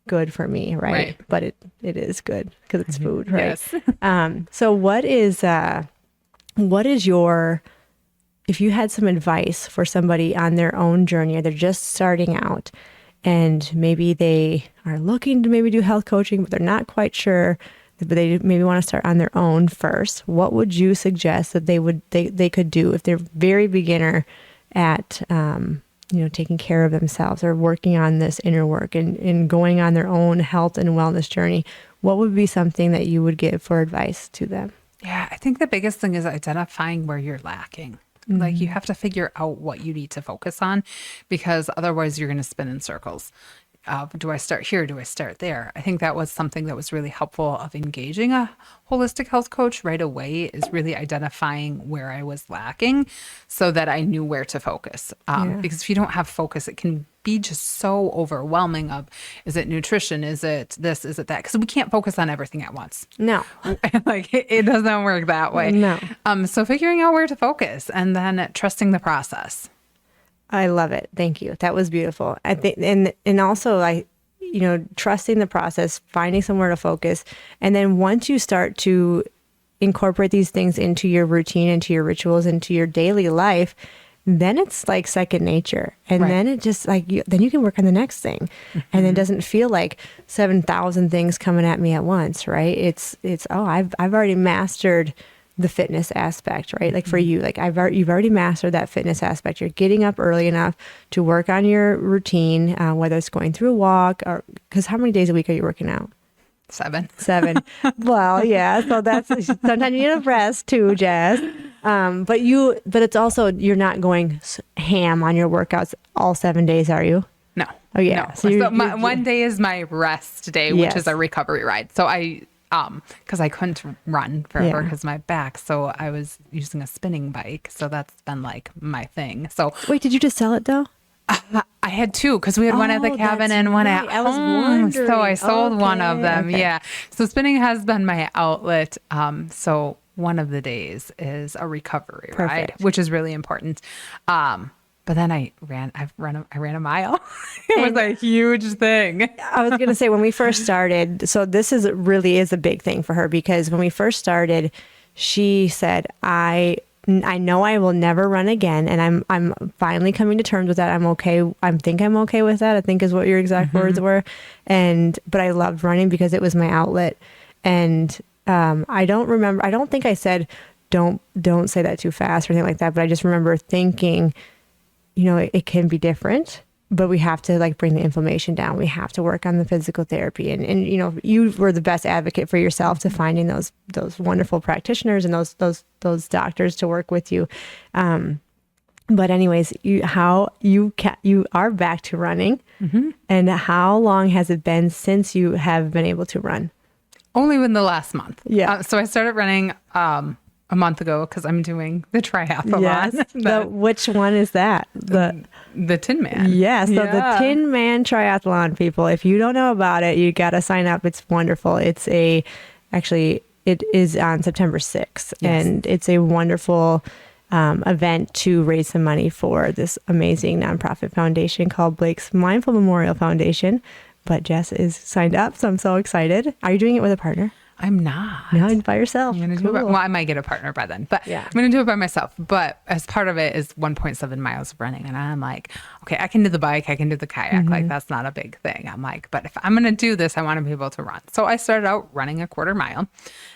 good for me, right? But it is good because it's food, right? Yes. So what is your, if you had some advice for somebody on their own journey, or they're just starting out and maybe they are looking to maybe do health coaching, but they're not quite sure, but they maybe want to start on their own first, what would you suggest that they could do if they're very beginner at, taking care of themselves or working on this inner work and going on their own health and wellness journey? What would be something that you would give for advice to them? Yeah, I think the biggest thing is identifying where you're lacking. Like, you have to figure out what you need to focus on, because otherwise you're going to spin in circles. Do I start here? Do I start there? I think that was something that was really helpful of engaging a holistic health coach right away, is really identifying where I was lacking so that I knew where to focus. Because if you don't have focus, it can be just so overwhelming of, is it nutrition? Is it this? Is it that? Because we can't focus on everything at once. No. Like, it doesn't work that way. No. So figuring out where to focus and then trusting the process. I love it. Thank you. That was beautiful. I think, and also trusting the process, finding somewhere to focus. And then once you start to incorporate these things into your routine, into your rituals, into your daily life, then it's like second nature. And then it just then you can work on the next thing. And it doesn't feel like 7,000 things coming at me at once, right? It's, I've already mastered the fitness aspect, right? Like for you, like you've already mastered that fitness aspect. You're getting up early enough to work on your routine, whether it's going through a walk or, because how many days a week are you working out? 7. Well, yeah. So that's, sometimes you need a rest too, Jess. But it's also, you're not going ham on your workouts all 7 days, are you? No. Oh yeah. No. So one day is my rest day, which is a recovery ride. So because I couldn't run forever because of my back. So I was using a spinning bike. So that's been like my thing. So wait, did you just sell it though? I had 2 because we had one at the cabin and one at I was home. wondering. So I sold one of them. Okay. Yeah. So spinning has been my outlet. So one of the days is a recovery ride, which is really important. But then I ran a mile. It was a huge thing. I was going to say, when we first started, so this really is a big thing for her, because when we first started, she said, I know I will never run again. And I'm finally coming to terms with that. I'm okay. I think I'm okay with that, I think is what your exact words were. But I loved running because it was my outlet. And I don't think I said, don't say that too fast or anything like that. But I just remember thinking, it can be different, but we have to bring the inflammation down. We have to work on the physical therapy. And you were the best advocate for yourself to finding those wonderful practitioners and those doctors to work with you. But anyways, you are back to running. And how long has it been since you have been able to run? Only in the last month. Yeah. So I started running a month ago because I'm doing the triathlon. Yes. Which one is that? The Tin Man. Yeah. So the Tin Man Triathlon, people, if you don't know about it, you got to sign up. It's wonderful. Actually, it is on September 6th. Yes. And it's a wonderful event to raise some money for this amazing nonprofit foundation called Blake's Mindful Memorial Foundation. But Jess is signed up, so I'm so excited. Are you doing it with a partner? I'm not. No, by yourself. I'm gonna do it. Well, I might get a partner by then, but I'm going to do it by myself. But as part of it is 1.7 miles of running. And I'm like, okay, I can do the bike. I can do the kayak. Like, that's not a big thing. I'm like, but if I'm going to do this, I want to be able to run. So I started out running a 1/4 mile,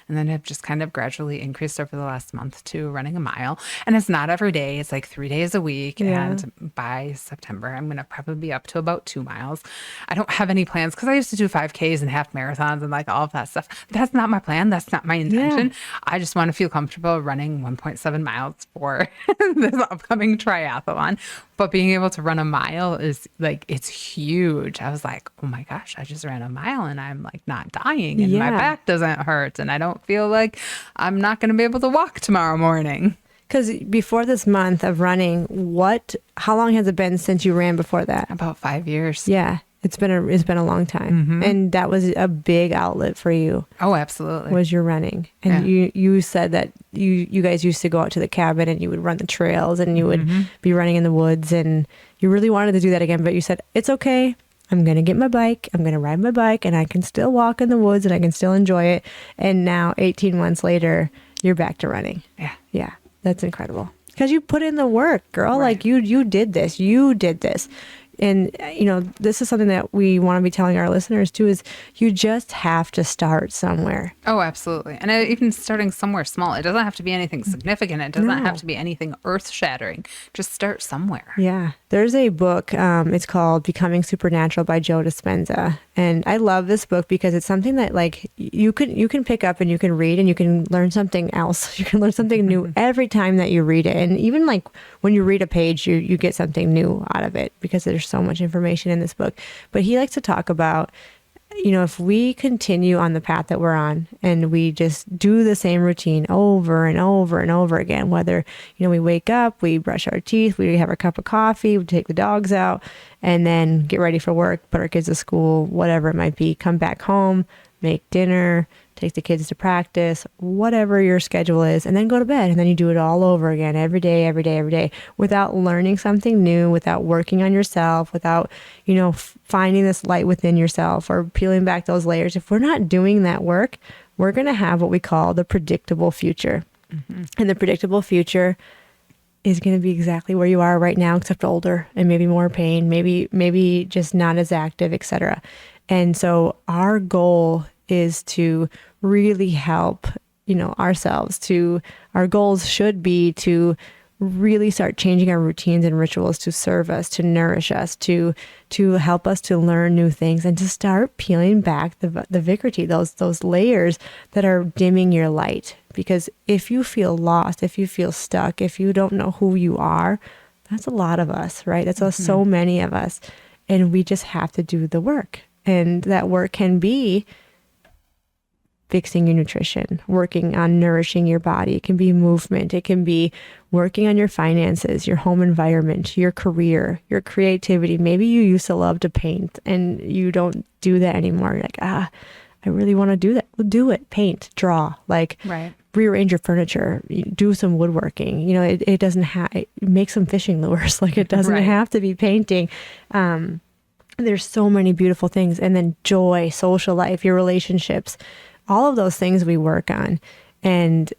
and then have just kind of gradually increased over the last month to running a mile. And it's not every day. It's like 3 days a week. Yeah. And by September, I'm going to probably be up to about 2 miles. I don't have any plans because I used to do 5Ks and half marathons and like all of that stuff. That's not my plan. That's not my intention. Yeah. I just want to feel comfortable running 1.7 miles for this upcoming triathlon. But being able to run a mile is like, it's huge. I was like, oh my gosh, I just ran a mile and I'm like not dying and my back doesn't hurt and I don't feel like I'm not going to be able to walk tomorrow morning. Because before this month of running, how long has it been since you ran before that? About 5 years. Yeah. It's been a long time. And that was a big outlet for you. Oh, absolutely. Was your running. And you said that you guys used to go out to the cabin and you would run the trails and you would be running in the woods and you really wanted to do that again, but you said, it's okay. I'm going to get my bike. I'm going to ride my bike and I can still walk in the woods and I can still enjoy it. And now 18 months later, you're back to running. Yeah. Yeah. That's incredible. Because you put in the work, girl. Right. Like you did this. You did this. And, this is something that we want to be telling our listeners too, is you just have to start somewhere. Oh, absolutely. And even starting somewhere small, it doesn't have to be anything significant. It doesn't have to be anything earth shattering. Just start somewhere. Yeah. There's a book, it's called Becoming Supernatural by Joe Dispenza. And I love this book because it's something that like you can pick up and you can read and you can learn something else. You can learn something new every time that you read it. And even like when you read a page, you get something new out of it because there's so much information in this book. But he likes to talk about, if we continue on the path that we're on and we just do the same routine over and over and over again, whether, we wake up, we brush our teeth, we have our cup of coffee, we take the dogs out and then get ready for work, put our kids to school, whatever it might be, come back home, make dinner, take the kids to practice, whatever your schedule is, and then go to bed. And then you do it all over again, every day, without learning something new, without working on yourself, without, finding this light within yourself or peeling back those layers. If we're not doing that work, we're going to have what we call the predictable future. And the predictable future is going to be exactly where you are right now, except older and maybe more pain, maybe just not as active, etc. And so our goal is to really help, ourselves our goals should be to really start changing our routines and rituals to serve us, to nourish us, to help us to learn new things and to start peeling back the vicarity, those layers that are dimming your light. Because if you feel lost, if you feel stuck, if you don't know who you are, that's a lot of us, right? That's so many of us. And we just have to do the work. And that work can be fixing your nutrition, working on nourishing your body. It can be movement. It can be working on your finances, your home environment, your career, your creativity. Maybe you used to love to paint and you don't do that anymore. You're like, I really want to do that. Well, do it. Paint, draw, rearrange your furniture, do some woodworking. It doesn't have, make some fishing lures. Like it doesn't have to be painting. There's so many beautiful things. And then joy, social life, your relationships, all of those things we work on. And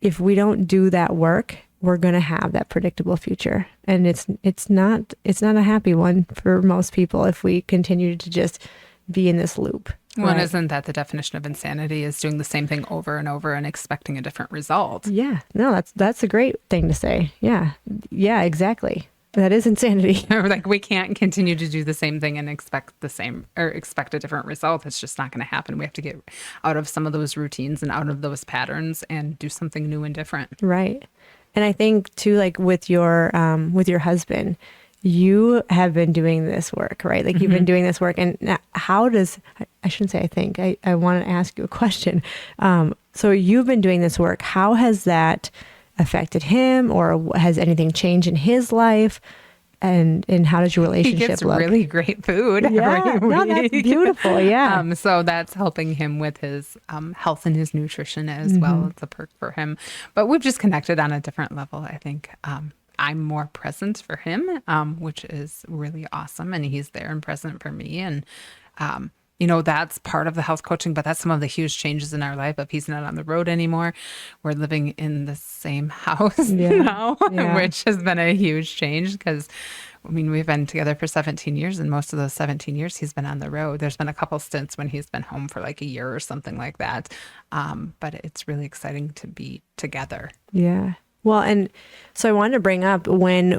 if we don't do that work, we're going to have that predictable future. And it's not a happy one for most people if we continue to just be in this loop. Well, right? Isn't that the definition of insanity, is doing the same thing over and over and expecting a different result? Yeah. No, that's a great thing to say. Yeah. Yeah, exactly. That is insanity. Like we can't continue to do the same thing and expect a different result. It's just not going to happen. We have to get out of some of those routines and out of those patterns and do something new and different. Right. And I think too, like with your husband, you have been doing this work, right? Like you've been doing this work. And how does, I shouldn't say I think, I want to ask you a question. So you've been doing this work. How has that affected him, or has anything changed in his life? And how does your He relationship gets look? really great food Yeah, every no, that's week. beautiful. Yeah. So that's helping him with his health and his nutrition as Mm-hmm. well. It's a perk for him. But we've just connected on a different level, I think. I'm more present for him, which is really awesome. And he's there and present for me. And, that's part of the health coaching, but that's some of the huge changes in our life. If he's not on the road anymore, we're living in the same house Yeah. now, Yeah. which has been a huge change because we've been together for 17 years, and most of those 17 years he's been on the road. There's been a couple stints when he's been home for like a year or something like that. But it's really exciting to be together. Yeah. Well, and so I wanted to bring up when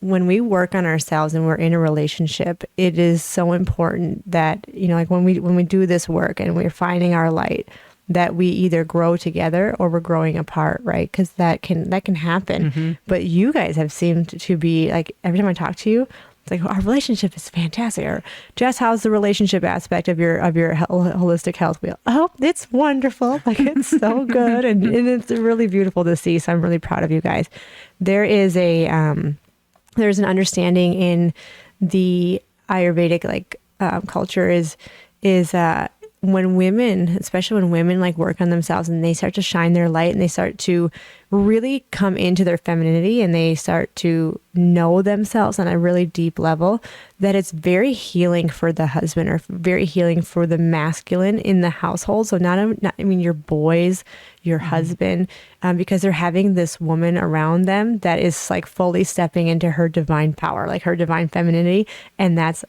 we work on ourselves and we're in a relationship, it is so important that, like when we do this work and we're finding our light, that we either grow together or we're growing apart, right? Because that can happen. Mm-hmm. But you guys have seemed to be like, every time I talk to you, it's like, our relationship is fantastic. Or Jess, how's the relationship aspect of your holistic health wheel? Oh, it's wonderful. Like, it's so good. And it's really beautiful to see. So I'm really proud of you guys. There is there's an understanding in the Ayurvedic culture is when women, especially when women like work on themselves and they start to shine their light and they start to really come into their femininity and they start to know themselves on a really deep level, that it's very healing for the husband or very healing for the masculine in the household. So your boys, your husband, because they're having this woman around them that is like fully stepping into her divine power, like her divine femininity. And that's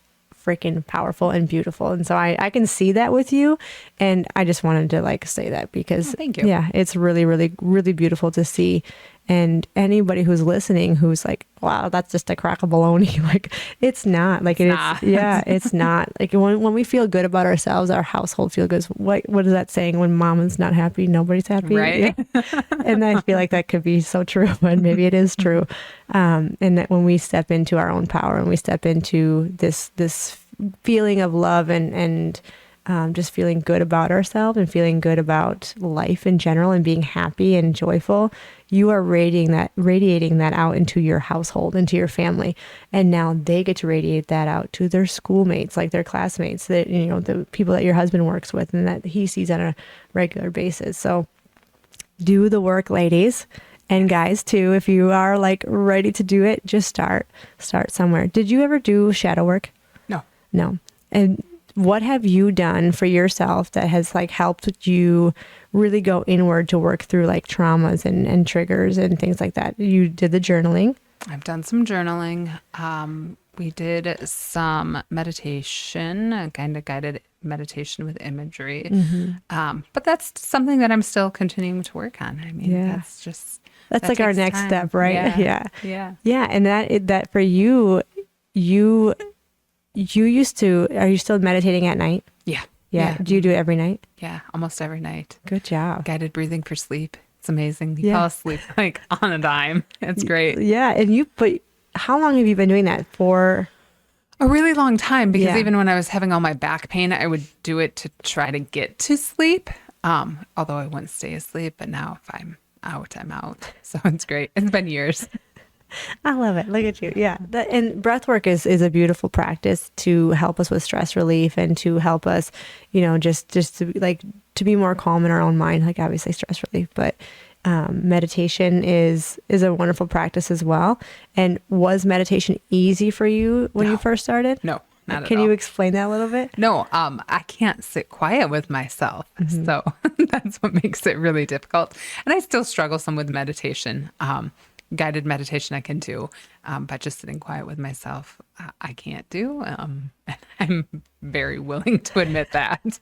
freaking powerful and beautiful. And so I can see that with you. And I just wanted to like say that because thank you. Yeah, it's really, really, really beautiful to see. And anybody who's listening, who's like, wow, that's just a crack of baloney. Like, it's not like it's not like when we feel good about ourselves, our household feel good. What is that saying? When mama's not happy, nobody's happy. Right. Yeah. And I feel like that could be so true, and maybe it is true. And that when we step into our own power and we step into this feeling of love and just feeling good about ourselves and feeling good about life in general and being happy and joyful, you are radiating that out into your household, into your family. And now they get to radiate that out to their schoolmates, like their classmates, that, the people that your husband works with and that he sees on a regular basis. So do the work, ladies. And guys too, if you are like ready to do it, just start somewhere. Did you ever do shadow work? No. And what have you done for yourself that has like helped you really go inward to work through like traumas and triggers and things like that? You did the journaling. I've done some journaling. We did some meditation, a kind of guided meditation with imagery. Mm-hmm. But that's something that I'm still continuing to work on. I mean, that's like our next step, right? Yeah. And that for you, you used to, are you still meditating at night? Yeah. Do you do it every night? Yeah, almost every night. Good job. Guided breathing for sleep. It's amazing. You fall asleep like on a dime. It's great. Yeah. And how long have you been doing that for? A really long time, because even when I was having all my back pain, I would do it to try to get to sleep. Although I wouldn't stay asleep, but now if I'm out, I'm out. So it's great. It's been years. I love it. Look at you. Yeah. And breath work is a beautiful practice to help us with stress relief and to help us, just to be more calm in our own mind, like obviously stress relief, but meditation is a wonderful practice as well. And was meditation easy for you when you first started? No, not at all. Can you explain that a little bit? No, I can't sit quiet with myself. Mm-hmm. So that's what makes it really difficult. And I still struggle some with meditation. Guided meditation I can do, but just sitting quiet with myself, I can't do. And I'm very willing to admit that.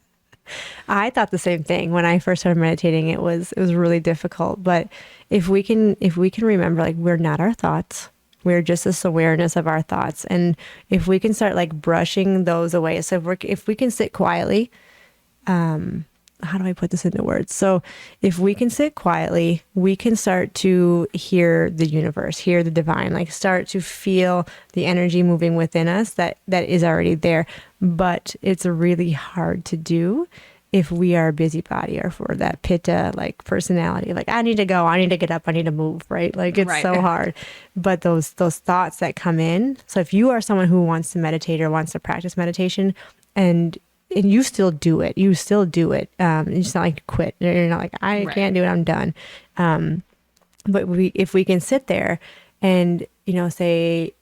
I thought the same thing when I first started meditating. It was really difficult. But if we can remember, like, we're not our thoughts. We're just this awareness of our thoughts. And if we can start like brushing those away. So if we can sit quietly, how do I put this into words? So if we can sit quietly, we can start to hear the universe, hear the divine, like start to feel the energy moving within us that is already there. But it's really hard to do. if we are a busybody, or if we're that pitta like personality, like I need to go, I need to get up, I need to move, right? Like it's Right. so hard. But those thoughts that come in. So if you are someone who wants to meditate or wants to practice meditation, and you still do it, it's not like you quit. You're not like I Right. can't do it, I'm done. But if we can sit there and say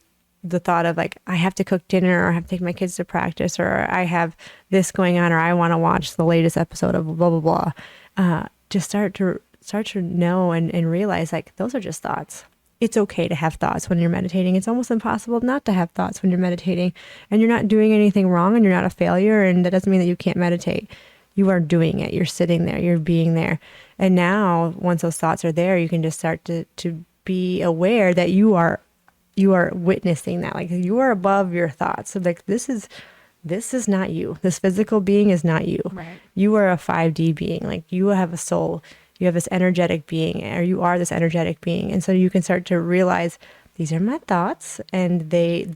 the thought of like, I have to cook dinner, or I have to take my kids to practice, or I have this going on, or I want to watch the latest episode of blah, blah, blah. Just start to know and realize like, those are just thoughts. It's okay to have thoughts when you're meditating. It's almost impossible not to have thoughts when you're meditating, and you're not doing anything wrong, and you're not a failure. And that doesn't mean that you can't meditate. You are doing it. You're sitting there, you're being there. And now once those thoughts are there, you can just start to be aware that you are witnessing that, like you are above your thoughts. So like, this is not you. This physical being is not you. Right. You are a 5D being. Like you have a soul, you have this energetic being, or you are this energetic being. And so you can start to realize these are my thoughts, and they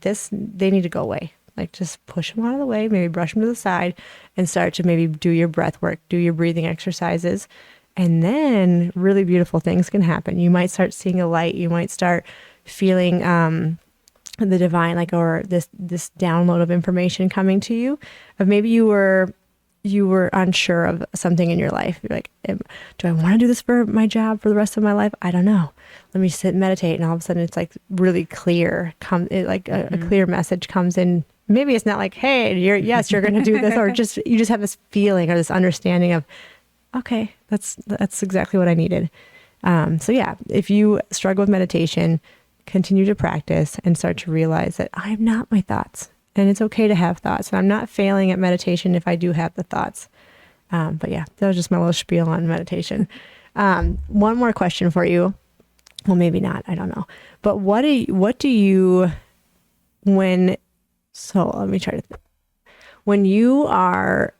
need to go away. Like just push them out of the way, maybe brush them to the side, and start to maybe do your breath work, do your breathing exercises. And then really beautiful things can happen. You might start seeing a light. You might start feeling the divine, like, or this download of information coming to you. Of maybe you were unsure of something in your life. You're like, do I want to do this for my job for the rest of my life? I don't know. Let me sit and meditate. And all of a sudden it's like really clear. A clear message comes in. Maybe it's not like, hey, you're going to do this, or just you just have this feeling or this understanding of, okay, that's exactly what I needed. So yeah, if you struggle with meditation, continue to practice and start to realize that I'm not my thoughts, and it's okay to have thoughts. And I'm not failing at meditation if I do have the thoughts. But yeah, that was just my little spiel on meditation. One more question for you. Well, maybe not. I don't know. But let me try to think. When you are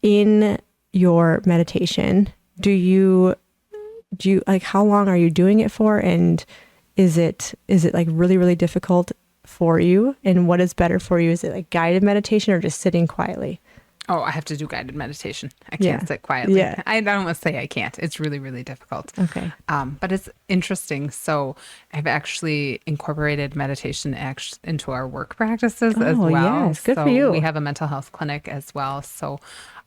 in your meditation, do you like, how long are you doing it for? And is it like really, really difficult for you? And what is better for you? Is it like guided meditation or just sitting quietly? Oh, I have to do guided meditation. I can't sit quietly. Yeah. I don't want to say I can't. It's really, really difficult. Okay. But it's interesting. So I've actually incorporated meditation into our work practices as well. Yes. Good so for you. We have a mental health clinic as well. So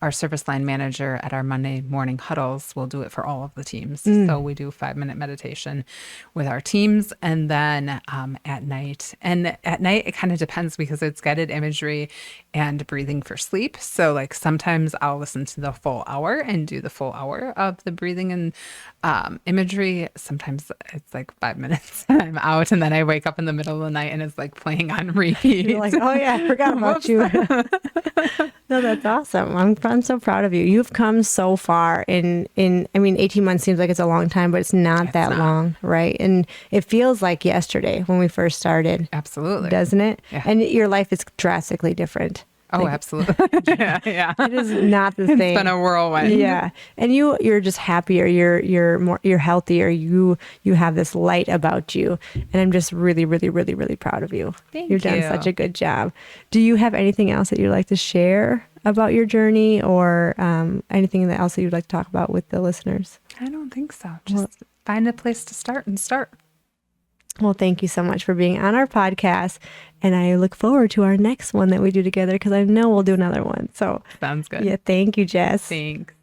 our service line manager at our Monday morning huddles will do it for all of the teams. So we do 5-minute meditation with our teams, and then at night. And at night, it kind of depends because it's guided imagery and breathing for sleep. So like sometimes I'll listen to the full hour and do the full hour of the breathing and imagery. Sometimes it's like 5 minutes and I'm out, and then I wake up in the middle of the night and it's like playing on repeat. You're like, oh yeah, I forgot about you. No, that's awesome. I'm so proud of you. You've come so far I mean, 18 months seems like it's a long time, but it's not that long, right? And it feels like yesterday when we first started. Absolutely. Doesn't it? Yeah. And your life is drastically different. Oh, absolutely. Yeah. It is not the same. It's been a whirlwind. Yeah. And you're just happier. You're healthier. You have this light about you. And I'm just really, really, really, really proud of you. Thank You've done you. such a good job. Do you have anything else that you'd like to share about your journey, or anything else that you'd like to talk about with the listeners? I don't think so. Just find a place to start and start. Well, thank you so much for being on our podcast. And I look forward to our next one that we do together, because I know we'll do another one. So Sounds good. yeah, thank you, Jess. Thanks.